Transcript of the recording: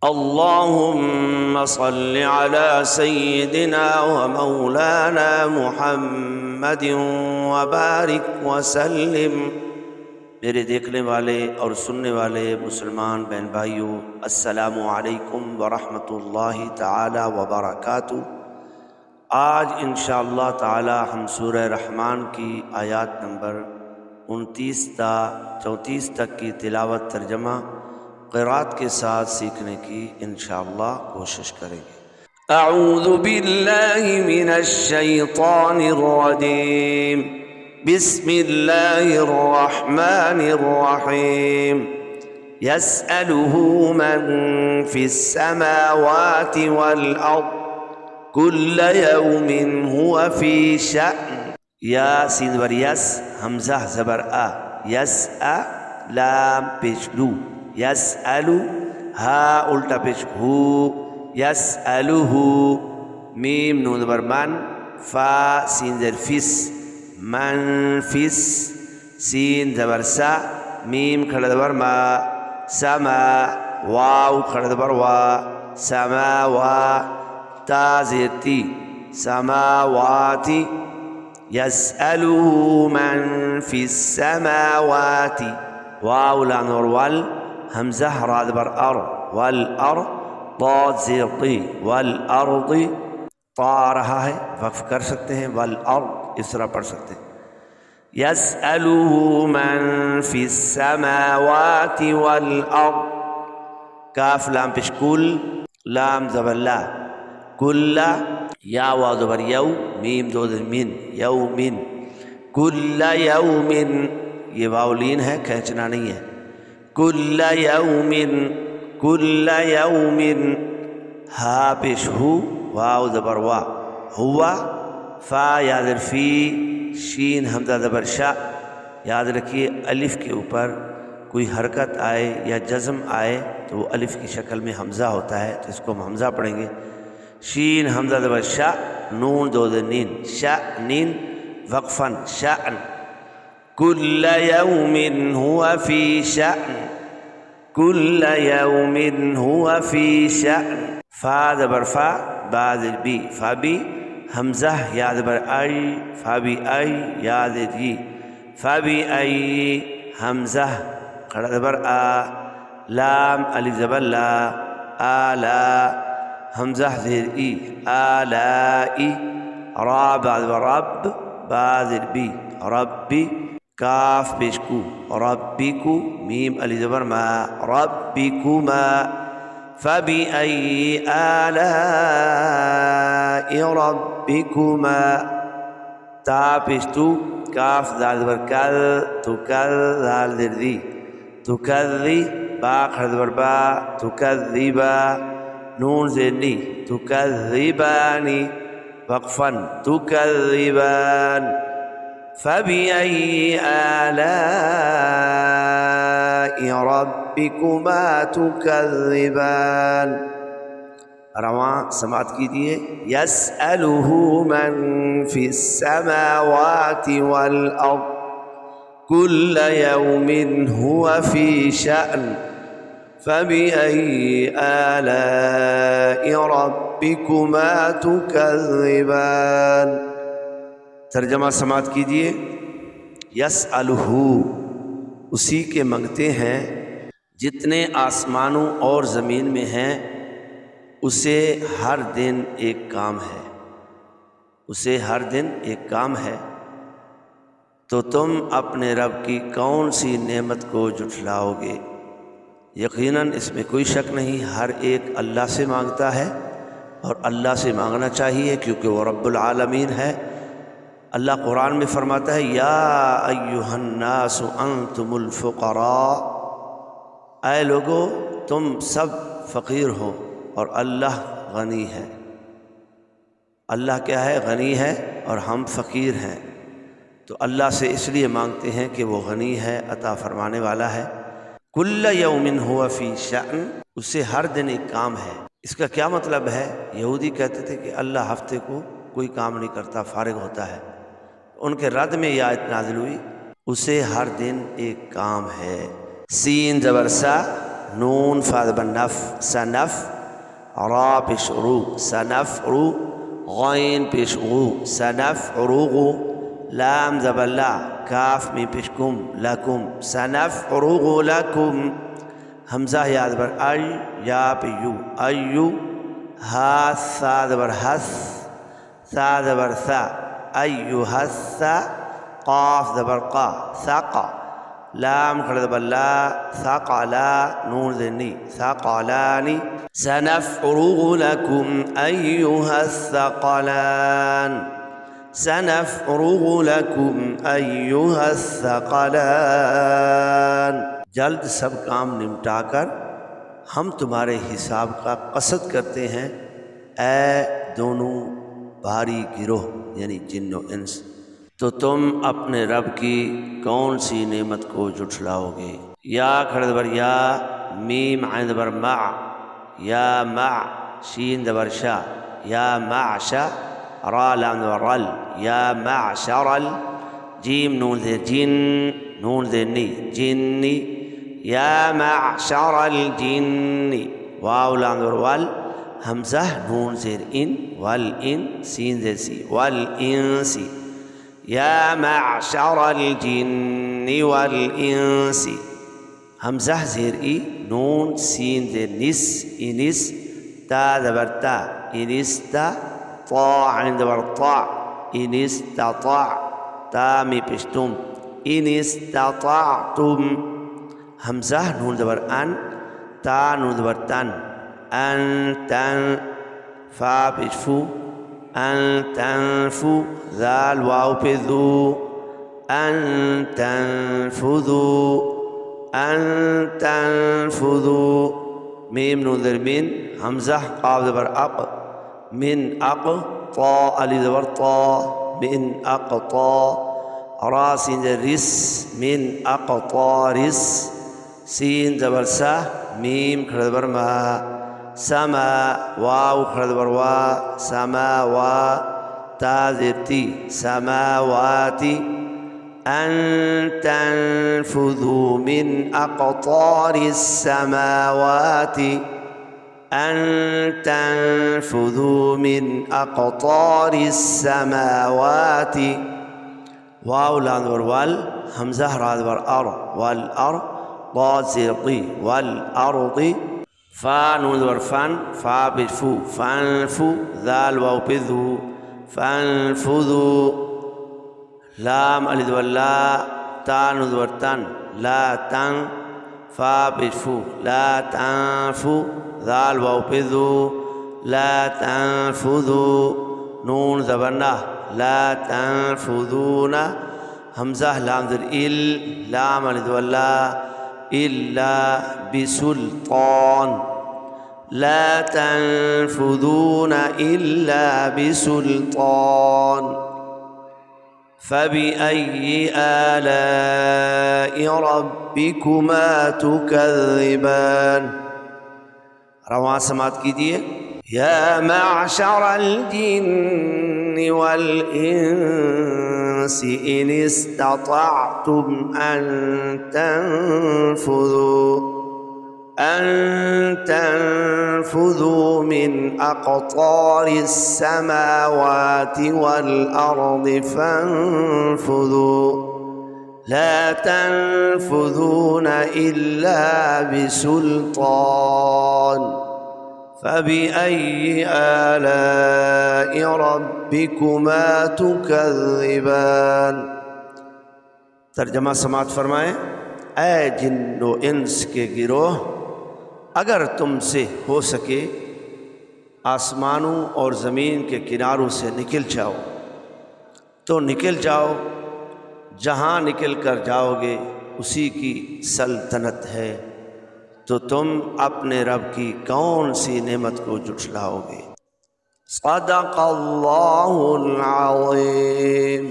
اللهم صل على سيدنا ومولانا محمد وبارك وسلم۔ میرے دیکھنے والے اور سننے والے مسلمان بہن بھائیوں، السلام علیکم ورحمۃ اللہ تعالی وبرکاتہ۔ آج انشاءاللہ تعالی ہم سورہ رحمان کی آیات نمبر 29 تا 34 تک کی تلاوت ترجمہ قرات کے ساتھ سیکھنے کی انشاءاللہ کوشش کریں گے۔ اعوذ باللہ من الشیطان الرجیم، بسم اللہ الرحمن الرحیم۔ یسألہ من فی السماوات والارض کل یوم هو فی شأن۔ یا سین ور یس، حمزہ زبر آ، یس آ، لام پیش لو، یسألو، ہا الٹا پیش ہو، یسألہ، میم نون زبر من، فا سین زر فس، من فس، سین زبر سا، میم کھڑا زبر ما، سما، واو کھڑا زبر وا، سما وا، تا زیر تی، سماواتی۔ یسألہ من فی السماوات، واو لام اور وال، حمزہ را زبر ار، والارض، ضاد زیر طی، والارض، طا رہا ہے وقف کر سکتے ہیں، والارض اس طرح پڑھ سکتے ہیں۔ یسألہ من فی السماوات والارض، کاف لام پیش کل، لام زبر لا، کل، یا واو زبر یو، میم دو زبر من، یومن، کل یومن، یہ واو لین ہے، کھینچنا نہیں ہے، کل یومن، کل یومن، ہا پیش ہو، واو زبر وا، ہوا، فا یا زبر فی، شین حمزہ زبر شا۔ یاد رکھیے الف کے اوپر کوئی حرکت آئے یا جزم آئے تو وہ الف کی شکل میں حمزہ ہوتا ہے، تو اس کو ہم حمزہ پڑھیں گے۔ شین حمزہ زبر شا، نون دو زبر نین، شا نین، وقفاً شأن، کل یوم هو فی شأن، کل یوم هو فی شأن۔ فا زبر فا، با زبر بی، فا بی، حمزہ یا زبر ای، فا بی ای، یا زبر ی، فا بی ای، حمزہ کھڑا زبر آ، لام الف زبر لا، آلا، حمزہ زیر ای، آلائی، را با زبر رب، با زبر بی، ربی، کاف پیش کو، ربکو، میم علی زبر ما، ربکما، فبأي آلاء ربكما، تا پیش تو، کاف دال زبر کل، تکل، دال زر دی، تکذی، با کھڑا زبر با، تکذبا، نون زیر نی، تکذبانی، وقفاً تکذبان۔ فبأي آلاء ربكما تكذبان۔ رواں سماعت کیجیے۔ یسألہ من فی السماوات والارض کل یوم هو فی شأن فبأي آلاء ربكما تكذبان۔ ترجمہ سماعت کیجیے۔ یسألہ، اسی کے منگتے ہیں جتنے آسمانوں اور زمین میں ہیں، اسے ہر دن ایک کام ہے، اسے ہر دن ایک کام ہے، تو تم اپنے رب کی کون سی نعمت کو جھٹلاؤ گے؟ یقیناً اس میں کوئی شک نہیں، ہر ایک اللہ سے مانگتا ہے اور اللہ سے مانگنا چاہیے کیونکہ وہ رب العالمین ہے۔ اللہ قرآن میں فرماتا ہے یا ایھا الناس انتم الفقراء، اے لوگو تم سب فقیر ہو اور اللہ غنی ہے۔ اللہ کیا ہے؟ غنی ہے اور ہم فقیر ہیں، تو اللہ سے اس لیے مانگتے ہیں کہ وہ غنی ہے، عطا فرمانے والا ہے۔ کل یوم هو فی شأن، اسے ہر دن ایک کام ہے۔ اس کا کیا مطلب ہے؟ یہودی کہتے تھے کہ اللہ ہفتے کو کوئی کام نہیں کرتا، فارغ ہوتا ہے۔ ان کے رد میں یہ آیت نازل ہوئی، اسے ہر دن ایک کام ہے۔ سین زبر سا، نون فا زبر نف سنف را پیش رو سنف رو غین پیش غو سنف روغو لام زبر لا کاف میم پیش کم لکم سنف روغو لکم حمزہ یا زبر ای یا پہ یو ایو ہا ثا زبر حس ثا زبر ثا ایو حس قاف زبر قا ثقا لام کھڑا زبر لا ثقلا نون ذنی ثقلانی سنفرغ لكم أيها الثقلان سنفرغ لكم أيها الثقلان جلد سب کام نمٹا کر ہم تمہارے حساب کا قصد کرتے ہیں اے دونوں بھاری گروہ یعنی جن و انس تو تم اپنے رب کی کون سی نعمت کو جھٹلاؤ گے یا کھڑا زبر یا میم عین زبر مع یا مع شین زبر شا یا معشا را لام زبر رل یا معشر جیم نون زیر جن نون زیر نی جنی یا معشر الجن واو لام زبر وال حمزہ نون زیر ان والان سین زیر سی والانسی یا معشر الجن والانس حمزہ زیر ای نون سین زیر نس انس تا زبر تا انستا طا عین زبر طا انستطاع تا می پشتم انستطعتم حمزہ نون زبر ان تا نون زبر تن ان تن فا پشفو ان تنفو ذال واو پہ ذو ان تنفذو ان تنفذو میم نون زبر من حمزہ قاف زبر اق من اق طا علی زبر طا من اقطا را سین زبر رس من اقطارس سین زبر سا میم کھڑا زبر ما سما واو کھڑا زبر وا سماوا تا زیر تی سماواتی ان تنفذوا من اقطار السماوات ان تنفذوا من اقطار السماوات واو لام زبر وال حمزہ را زبر ار والار ضاد زیر طی والارض فا نون زبر فن فا بفو فانفو ذال واو بذو فانفذو لام علی زبر لا تا نون زبر تن لا تن فا بفو لا تنفو ذال واو بذو لا تنفذو نون زبر نا لا تنفذون حمزہ لام زبر ال لام علی زبر لا إلا بسلطان لا تنفذون إلا بسلطان فبأي آلاء ربكما تكذبان رواں سماعت کیجیے یا معشر الجن والإنس إن استطعتم أن تنفذوا من أقطار السماوات والأرض فانفذوا لا تنفذون إلا بسلطان فبأي آلاء ربكما تكذبان ترجمہ سماعت فرمائیں اے جن و انس کے گروہ اگر تم سے ہو سکے آسمانوں اور زمین کے کناروں سے نکل جاؤ تو نکل جاؤ جہاں نکل کر جاؤ گے اسی کی سلطنت ہے تو تم اپنے رب کی کون سی نعمت کو جھٹلاؤ گے صدق اللہ العظیم